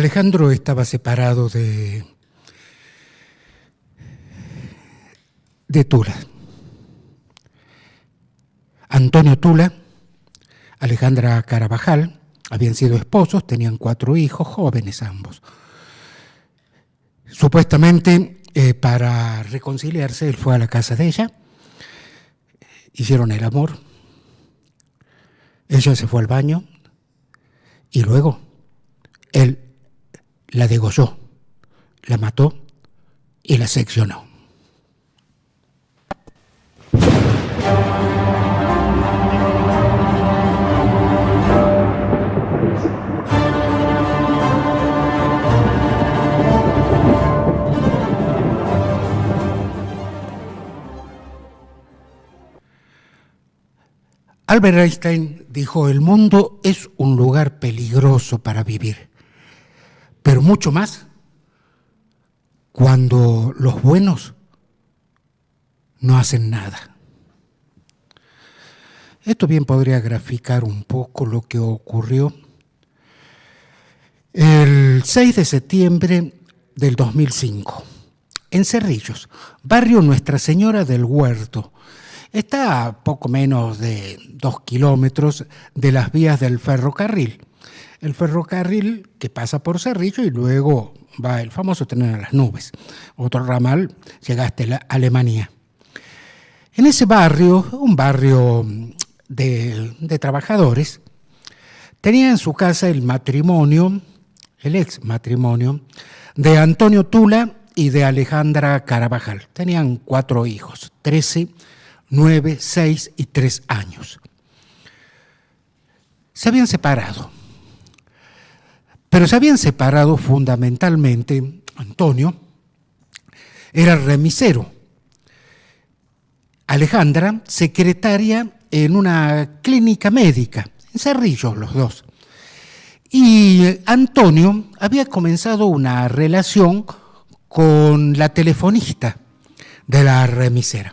Alejandro estaba separado de Tula. Antonio Tula, Alejandra Carabajal, habían sido esposos, tenían 4 hijos, jóvenes ambos. Supuestamente, para reconciliarse, él fue a la casa de ella, hicieron el amor, ella se fue al baño y luego él la degolló, la mató y la seccionó. Albert Einstein dijo: el mundo es un lugar peligroso para vivir, pero mucho más cuando los buenos no hacen nada. Esto bien podría graficar un poco lo que ocurrió el 6 de septiembre del 2005, en Cerrillos, barrio Nuestra Señora del Huerto. Está a poco menos de 2 kilómetros de las vías del ferrocarril. El ferrocarril que pasa por Cerrillo y luego va el famoso tren a las nubes. Otro ramal llega hasta la Alemania. En ese barrio, un barrio de trabajadores, tenía en su casa el ex matrimonio de Antonio Tula y de Alejandra Carabajal. Tenían 4 hijos, 13, 9, 6 y 3 años. Se habían separado, pero se habían separado fundamentalmente. Antonio era remisero, Alejandra secretaria en una clínica médica, en Cerrillos los dos. Y Antonio había comenzado una relación con la telefonista de la remisera.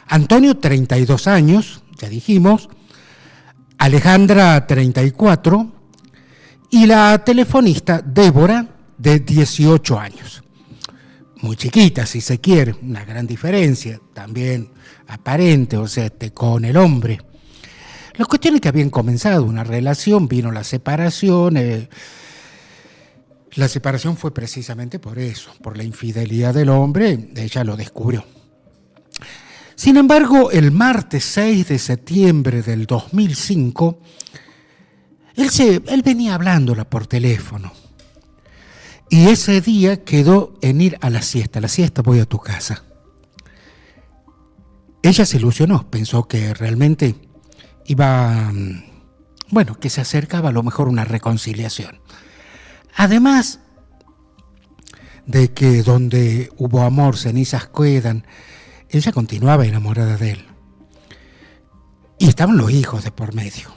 Antonio, 32 años, ya dijimos, Alejandra, 34, y la telefonista Débora, de 18 años. Muy chiquita, si se quiere, una gran diferencia, también aparente, con el hombre. La cuestión es que habían comenzado una relación, vino la separación. La separación fue precisamente por eso, por la infidelidad del hombre, ella lo descubrió. Sin embargo, el martes 6 de septiembre del 2005, él venía hablándola por teléfono. Y ese día quedó en ir a la siesta. Voy a tu casa. Ella se ilusionó, pensó que realmente que se acercaba a lo mejor una reconciliación. Además de que donde hubo amor, cenizas quedan, ella continuaba enamorada de él. Y estaban los hijos de por medio.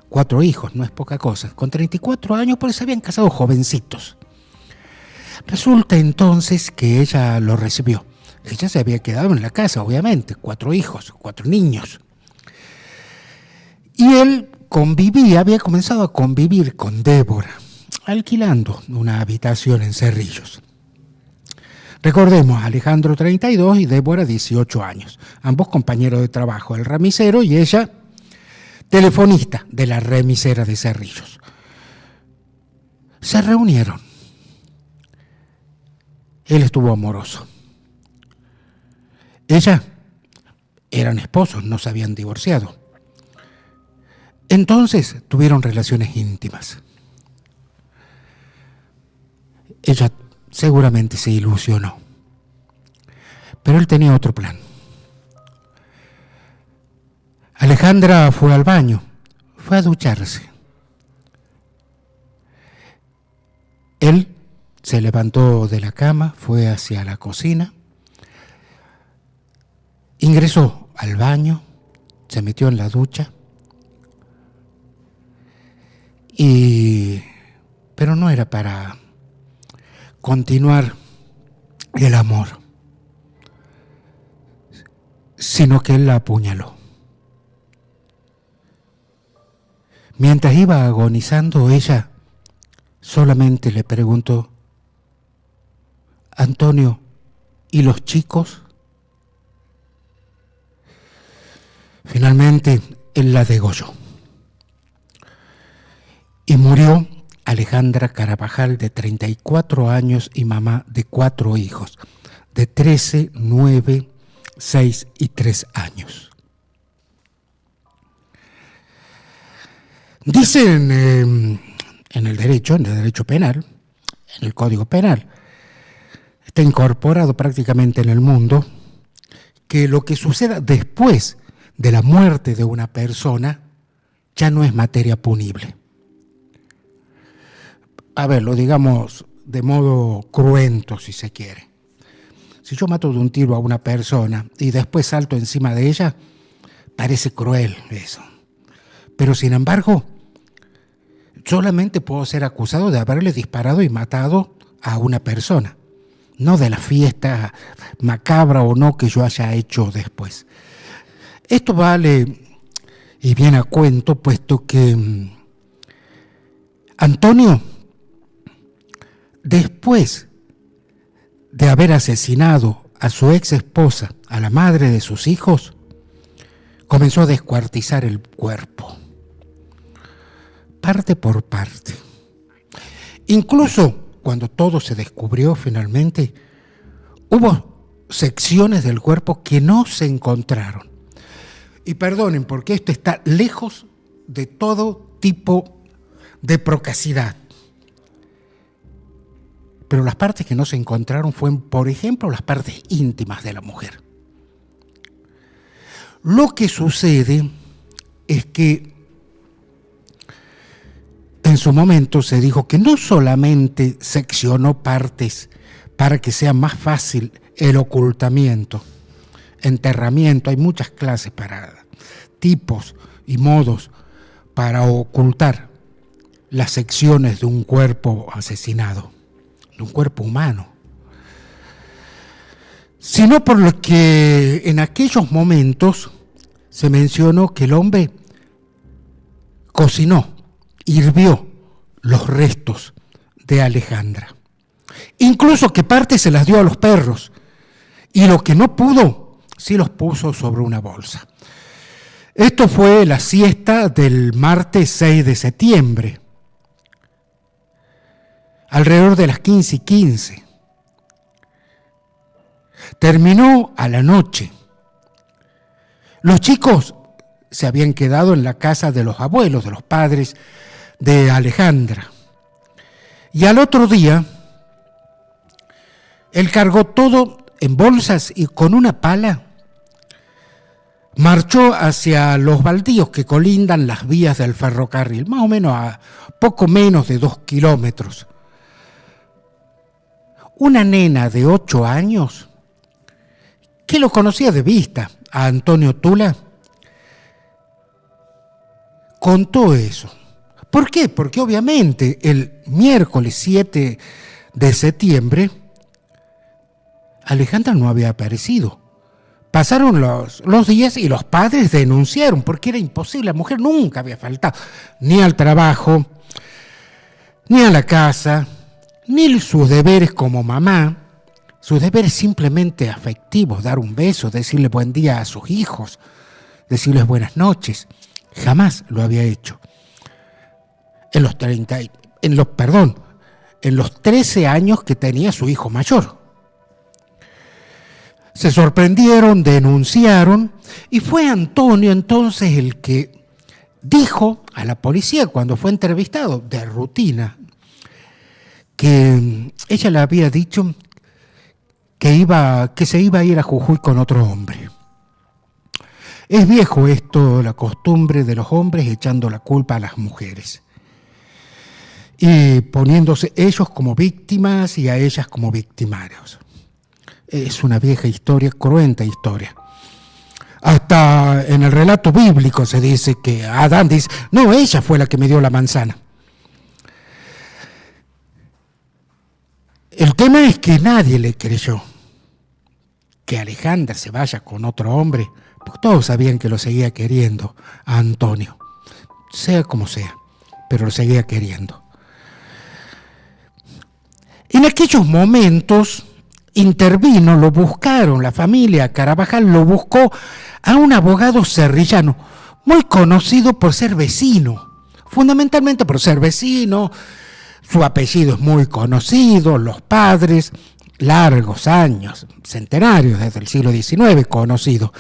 4 hijos, no es poca cosa. Con 34 años, pues se habían casado jovencitos. Resulta entonces que ella lo recibió. Ella se había quedado en la casa, obviamente. 4 hijos, 4 niños. Y él había comenzado a convivir con Débora, alquilando una habitación en Cerrillos. Recordemos, Alejandro 32 y Débora 18 años, ambos compañeros de trabajo, el remisero y ella telefonista de la remisera de Cerrillos. Se reunieron. Él estuvo amoroso. Ella, eran esposos, no se habían divorciado. Entonces tuvieron relaciones íntimas. Ella seguramente se ilusionó, pero él tenía otro plan. Alejandra fue al baño, fue a ducharse. Él se levantó de la cama, fue hacia la cocina, ingresó al baño, se metió en la ducha, pero no era para continuar el amor, sino que él la apuñaló. Mientras iba agonizando, ella solamente le preguntó: Antonio, ¿y los chicos? Finalmente, él la degolló. Y murió Alejandra Carabajal, de 34 años y mamá de 4 hijos, de 13, 9, 6 y 3 años. Dicen en el derecho penal, en el Código Penal, está incorporado prácticamente en el mundo, que lo que suceda después de la muerte de una persona ya no es materia punible. A ver, lo digamos de modo cruento, si se quiere. Si yo mato de un tiro a una persona y después salto encima de ella, parece cruel eso. Pero sin embargo, solamente puedo ser acusado de haberle disparado y matado a una persona, no de la fiesta macabra o no que yo haya hecho después. Esto vale y viene a cuento, puesto que Antonio, después de haber asesinado a su ex esposa, a la madre de sus hijos, comenzó a descuartizar el cuerpo, parte por parte. Incluso cuando todo se descubrió finalmente, hubo secciones del cuerpo que no se encontraron. Y perdonen, porque esto está lejos de todo tipo de procacidad. Pero las partes que no se encontraron fueron, por ejemplo, las partes íntimas de la mujer. Lo que sucede es que en su momento se dijo que no solamente seccionó partes para que sea más fácil el ocultamiento, enterramiento, hay muchas clases para tipos y modos para ocultar las secciones de un cuerpo asesinado, de un cuerpo humano, sino por lo que en aquellos momentos se mencionó que el hombre cocinó, hirvió los restos de Alejandra, incluso que parte se las dio a los perros, y lo que no pudo, sí los puso sobre una bolsa. Esto fue la siesta del martes 6 de septiembre, alrededor de las 15:15. Terminó a la noche. Los chicos se habían quedado en la casa de los abuelos, de los padres de Alejandra. Y al otro día, él cargó todo en bolsas y con una pala marchó hacia los baldíos que colindan las vías del ferrocarril, más o menos a poco menos de 2 kilómetros. Una nena de 8 años, que lo conocía de vista, a Antonio Tula, contó eso. ¿Por qué? Porque obviamente el miércoles 7 de septiembre Alejandra no había aparecido. Pasaron los días y los padres denunciaron porque era imposible. La mujer nunca había faltado ni al trabajo, ni a la casa, ni sus deberes como mamá. Sus deberes simplemente afectivos, dar un beso, decirle buen día a sus hijos, decirles buenas noches. Jamás lo había hecho. En los 13 años que tenía su hijo mayor. Se sorprendieron, denunciaron, y fue Antonio entonces el que dijo a la policía cuando fue entrevistado de rutina que ella le había dicho que se iba a ir a Jujuy con otro hombre. Es viejo esto, la costumbre de los hombres echando la culpa a las mujeres y poniéndose ellos como víctimas y a ellas como victimarios. Es una vieja historia, cruenta historia. Hasta en el relato bíblico se dice que Adán dice, no, ella fue la que me dio la manzana. El tema es que nadie le creyó que Alejandra se vaya con otro hombre, porque todos sabían que lo seguía queriendo a Antonio, sea como sea, pero lo seguía queriendo. En aquellos momentos intervino, lo buscaron, la familia Carabajal lo buscó a un abogado serrillano, muy conocido por ser vecino, fundamentalmente por ser vecino. Su apellido es muy conocido, los padres, largos años, centenarios desde el siglo XIX conocido,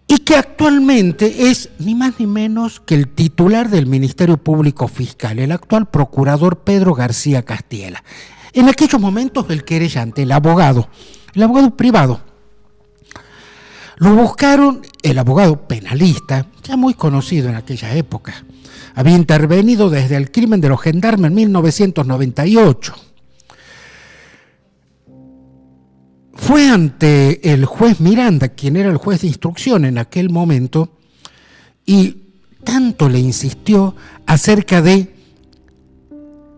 y que actualmente es ni más ni menos que el titular del Ministerio Público Fiscal, el actual procurador Pedro García Castiela. En aquellos momentos el querellante, el abogado privado. Lo buscaron, el abogado penalista, ya muy conocido en aquella época. Había intervenido desde el crimen de los gendarmes en 1998. Fue ante el juez Miranda, quien era el juez de instrucción en aquel momento, y tanto le insistió acerca de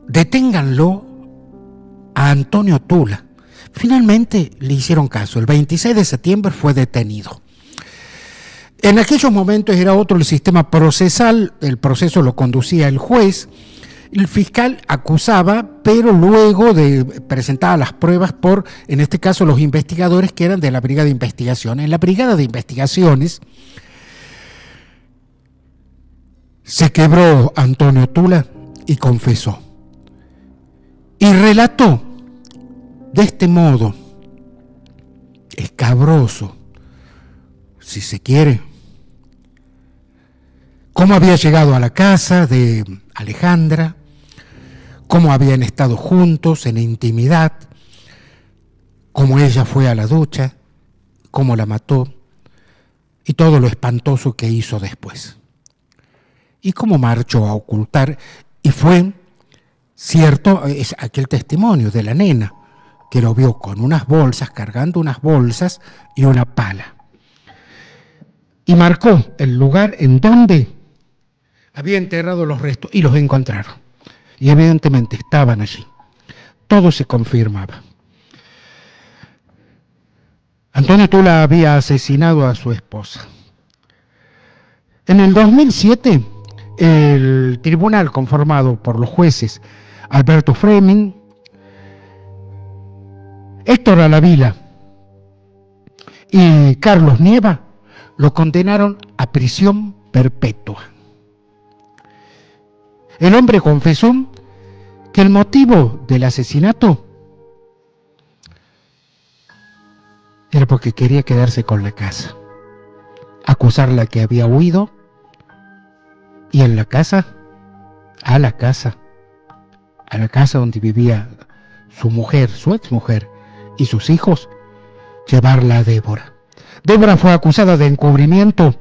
deténganlo a Antonio Tula. Finalmente le hicieron caso. El 26 de septiembre fue detenido. En aquellos momentos era otro el sistema procesal, el proceso lo conducía el juez, el fiscal acusaba, pero luego presentaba las pruebas por, en este caso, los investigadores que eran de la Brigada de Investigación. En la Brigada de Investigaciones se quebró Antonio Tula y confesó. Y relató de este modo, escabroso, si se quiere, cómo había llegado a la casa de Alejandra, cómo habían estado juntos en intimidad, cómo ella fue a la ducha, cómo la mató y todo lo espantoso que hizo después. Y cómo marchó a ocultar, y fue cierto, es aquel testimonio de la nena, que lo vio con unas bolsas, cargando unas bolsas y una pala. Y marcó el lugar en donde había enterrado los restos y los encontraron. Y evidentemente estaban allí. Todo se confirmaba. Antonio Tula había asesinado a su esposa. En el 2007, el tribunal conformado por los jueces Alberto Fleming, Héctor Alavila y Carlos Nieva lo condenaron a prisión perpetua. El hombre confesó que el motivo del asesinato era porque quería quedarse con la casa, acusarla que había huido, y en la casa, a la casa donde vivía su mujer, su exmujer y sus hijos, llevarla a Débora. Débora fue acusada de encubrimiento,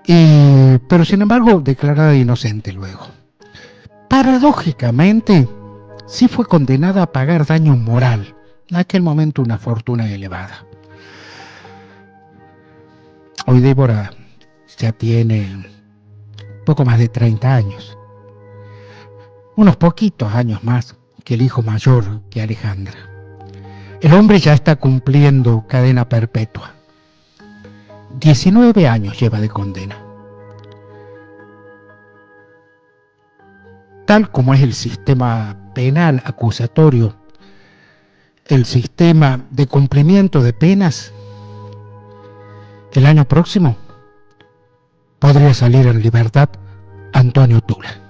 pero sin embargo declarada inocente luego. Paradójicamente, sí fue condenada a pagar daño moral, en aquel momento una fortuna elevada. Hoy Débora ya tiene poco más de 30 años, unos poquitos años más que el hijo mayor, que Alejandra. El hombre ya está cumpliendo cadena perpetua. 19 años lleva de condena. Tal como es el sistema penal acusatorio, el sistema de cumplimiento de penas, el año próximo podría salir en libertad Antonio Tula.